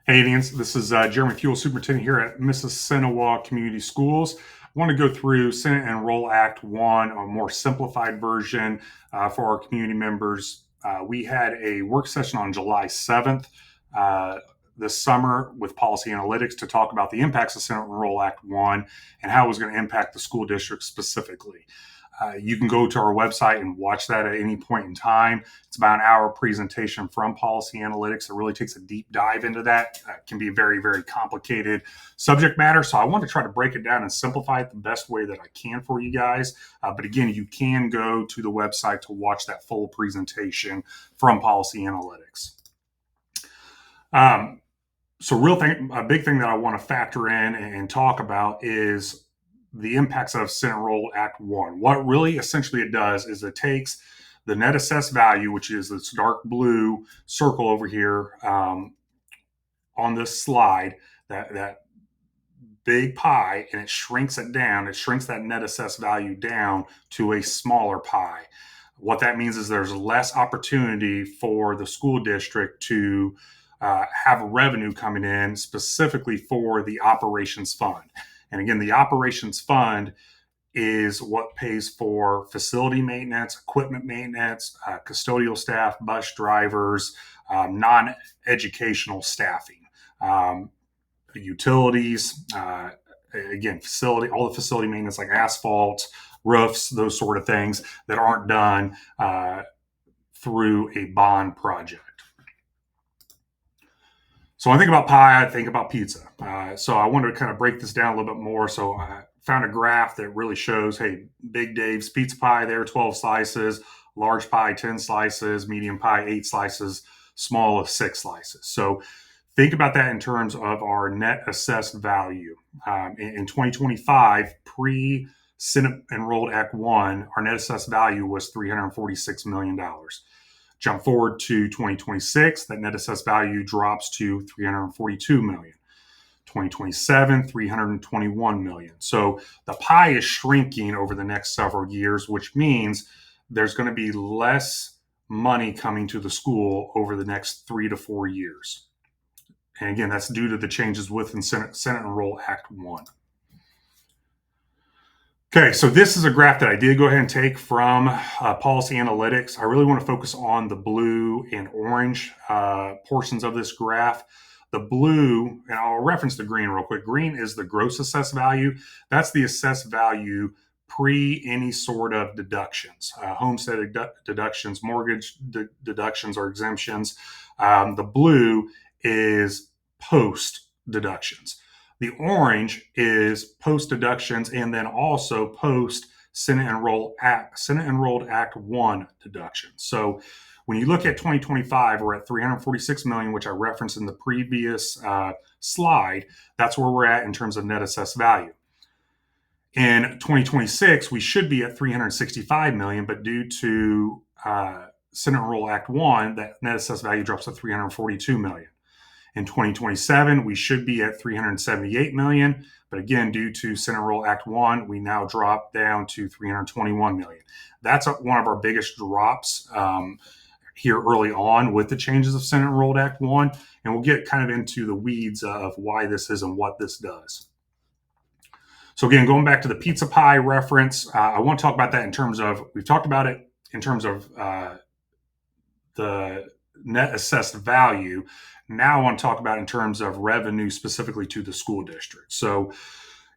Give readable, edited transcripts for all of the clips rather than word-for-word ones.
Hey, Indians. This is Jeremy Fuel, Superintendent here at Mississinawa Community Schools. I want to go through Senate Enroll Act 1, a more simplified version for our community members. We had a work session on July 7th this summer with Policy Analytics to talk about the impacts of Senate Enroll Act 1 and how it was going to impact the school district specifically. You can go to our website and watch that at any point in time. It's about an hour presentation from Policy Analytics. It really takes a deep dive into that. It can be very, very complicated subject matter. So I want to try to break it down and simplify it the best way that I can for you guys. But again, you can go to the website to watch that full presentation from Policy Analytics. A big thing that I want to factor in and talk about is the impacts of Senate Enroll Act 1. What really essentially it does is it takes the net assessed value, which is this dark blue circle over here on this slide, that big pie, and it shrinks it down. It shrinks that net assessed value down to a smaller pie. What that means is there's less opportunity for the school district to have revenue coming in specifically for the operations fund. And again, the operations fund is what pays for facility maintenance, equipment maintenance, custodial staff, bus drivers, non-educational staffing, utilities, again, all the facility maintenance like asphalt, roofs, those sort of things that aren't done through a bond project. So when I think about pie, I think about pizza. So I wanted to kind of break this down a little bit more. So I found a graph that really shows, hey, Big Dave's pizza pie there, 12 slices, large pie, 10 slices, medium pie, 8 slices, small, 6 slices. So think about that in terms of our net assessed value. In 2025, pre-Senate Enrolled Act 1, our net assessed value was $346 million. Jump forward to 2026, that net assessed value drops to $342 million. 2027, $321 million. So the pie is shrinking over the next several years, which means there's going to be less money coming to the school over the next 3 to 4 years. And again, that's due to the changes within Senate Enroll Act 1. Okay, so this is a graph that I did go ahead and take from Policy Analytics. I really want to focus on the blue and orange portions of this graph. The blue, and I'll reference the green real quick. Green is the gross assessed value. That's the assessed value pre any sort of deductions, homestead deductions, mortgage deductions or exemptions. The blue is post deductions. The orange is post deductions and then also post Senate Enrolled Act 1 deductions. So when you look at 2025, we're at 346 million, which I referenced in the previous slide. That's where we're at in terms of net assessed value. In 2026, we should be at 365 million, but due to Senate Enrolled Act 1, that net assessed value drops to 342 million. In 2027, we should be at 378 million, but again, due to Senate Enroll Act 1, we now drop down to 321 million. That's one of our biggest drops here early on with the changes of Senate Enrolled Act 1, and we'll get kind of into the weeds of why this is and what this does. So again, going back to the pizza pie reference, I want to talk about that in terms of, we've talked about it in terms of the net assessed value. Now I want to talk about in terms of revenue specifically to the school district. So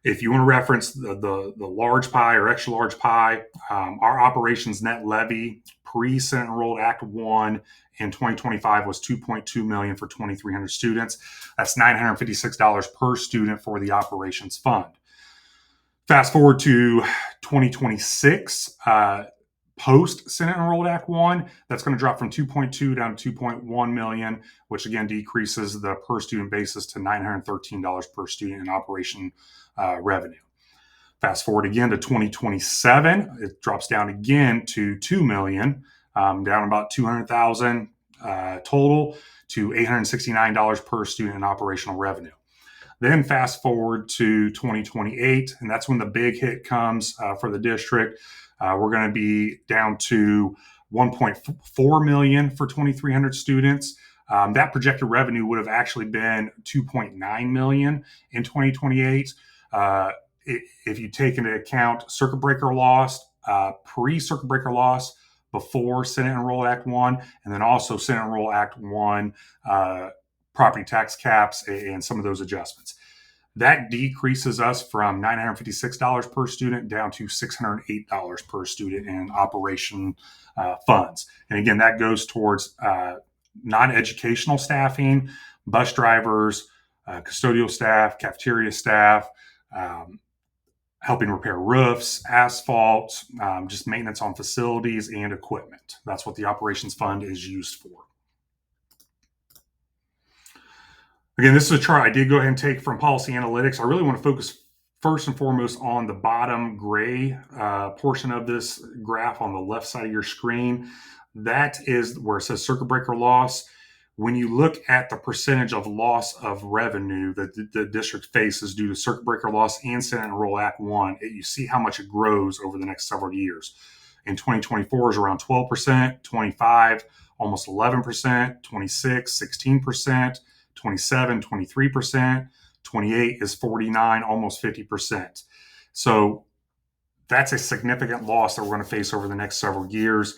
if you want to reference the large pie or extra large pie, our operations net levy pre-Senate Enrolled Act 1 in 2025 was $2.2 million for 2,300 students. That's $956 per student for the operations fund. Fast forward to 2026, post Senate Enrolled Act 1, that's going to drop from 2.2 down to 2.1 million, which again decreases the per student basis to $913 per student in operation revenue. Fast forward again to 2027, it drops down again to 2 million, down about 200,000 total to $869 per student in operational revenue. Then fast forward to 2028, and that's when the big hit comes for the district. We're going to be down to 1.4 million for 2,300 students. That projected revenue would have actually been 2.9 million in 2028. If you take into account circuit breaker loss, pre-circuit breaker loss, before Senate Enroll Act 1, and then also Senate Enroll Act 1 property tax caps and some of those adjustments. That decreases us from $956 per student down to $608 per student in operation funds. And again, that goes towards non-educational staffing, bus drivers, custodial staff, cafeteria staff, helping repair roofs, asphalt, just maintenance on facilities and equipment. That's what the operations fund is used for. Again, this is a chart I did go ahead and take from Policy Analytics. I really want to focus first and foremost on the bottom gray portion of this graph on the left side of your screen. That is where it says circuit breaker loss. When you look at the percentage of loss of revenue that the district faces due to circuit breaker loss and Senate Enroll Act 1, you see how much it grows over the next several years. In 2024 is around 12%, 25, almost 11%, 26, 16%, 27, 23%, 28 is 49, almost 50%. So that's a significant loss that we're going to face over the next several years.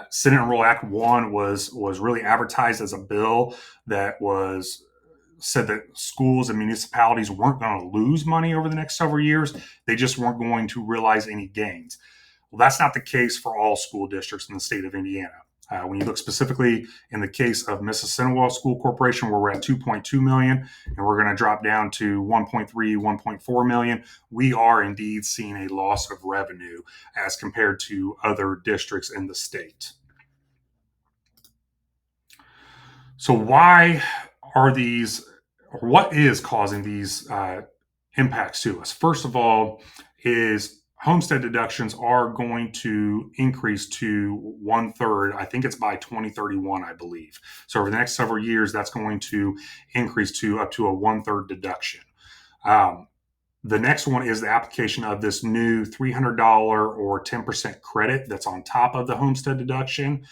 Senate Enroll Act 1 was really advertised as a bill that was said that schools and municipalities weren't going to lose money over the next several years. They just weren't going to realize any gains. Well, that's not the case for all school districts in the state of Indiana. When you look specifically in the case of Mississinawa School Corporation, where we're at 2.2 million, and we're going to drop down to 1.3, 1.4 million, we are indeed seeing a loss of revenue as compared to other districts in the state. So why are these, or what is causing these impacts to us? First of all, is homestead deductions are going to increase to 1/3. I think it's by 2031, I believe. So over the next several years, that's going to increase to up to a 1/3 deduction. The next one is the application of this new $300 or 10% credit that's on top of the homestead deduction.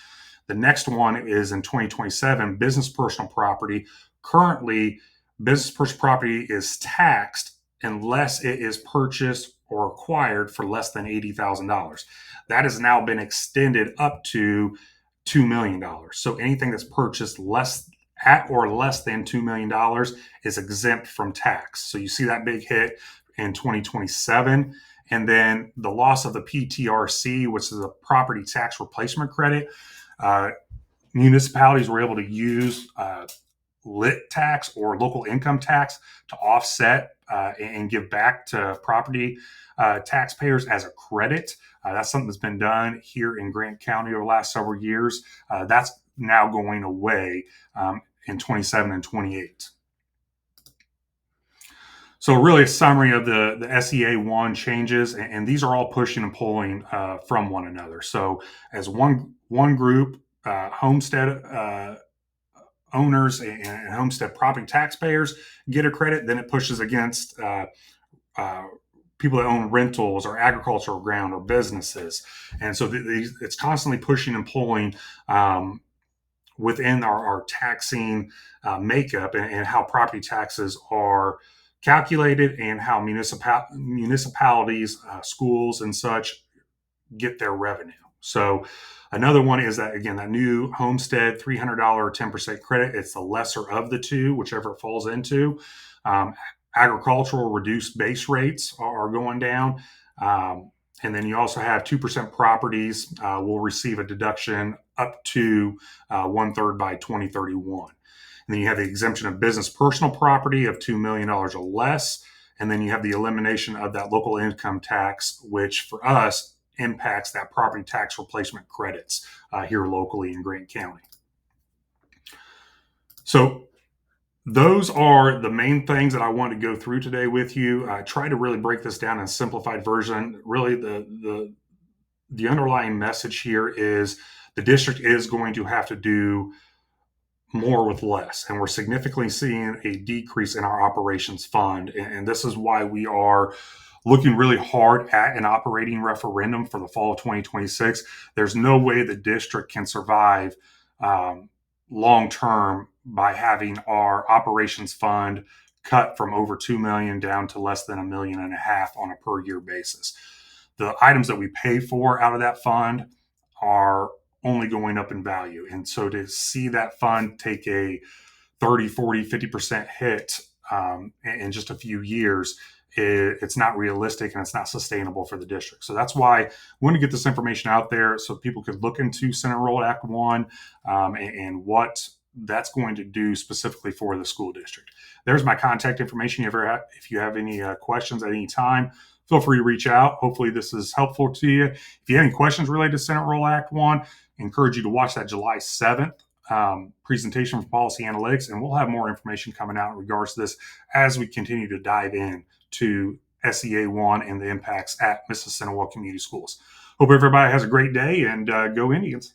The next one is in 2027, business personal property. Currently, business personal property is taxed unless it is purchased or acquired for less than $80,000. That has now been extended up to $2 million. So anything that's purchased less at or less than $2 million is exempt from tax. So you see that big hit in 2027. And then the loss of the PTRC, which is a property tax replacement credit, municipalities were able to use lit tax or local income tax to offset and give back to property taxpayers as a credit. That's something that's been done here in Grant County over the last several years. That's now going away in 27 and 28. So really a summary of the SEA 1 changes, and these are all pushing and pulling from one another. So as one group, homestead owners and homestead property taxpayers get a credit, then it pushes against people that own rentals or agricultural ground or businesses. And so it's constantly pushing and pulling within our taxing makeup and how property taxes are calculated and how municipalities, schools and such get their revenue. So another one is that, again, that new homestead $300 10% credit. It's the lesser of the two, whichever it falls into. Agricultural reduced base rates are going down. And then you also have 2% properties will receive a deduction up to 1/3 by 2031. And then you have the exemption of business personal property of $2 million or less. And then you have the elimination of that local income tax, which for us impacts that property tax replacement credits here locally in Grant County. So those are the main things that I want to go through today with you. I try to really break this down in a simplified version. Really, the underlying message here is the district is going to have to do more with less, and we're significantly seeing a decrease in our operations fund. And this is why we are looking really hard at an operating referendum for the fall of 2026. There's no way the district can survive long term by having our operations fund cut from over 2 million down to less than $1.5 million on a per year basis. The items that we pay for out of that fund are only going up in value. And so to see that fund take a 30, 40, 50% hit in just a few years, it's not realistic and it's not sustainable for the district. So that's why I want to get this information out there so people could look into Senate Enrolled Act 1 and what that's going to do specifically for the school district. There's my contact information. If you have any questions at any time, feel free to reach out. Hopefully this is helpful to you. If you have any questions related to Senate Enrolled Act 1, I encourage you to watch that July 7th presentation from Policy Analytics, and we'll have more information coming out in regards to this as we continue to dive in to SEA 1 and the impacts at Mrs. Cinewell Community Schools. Hope everybody has a great day, and go Indians.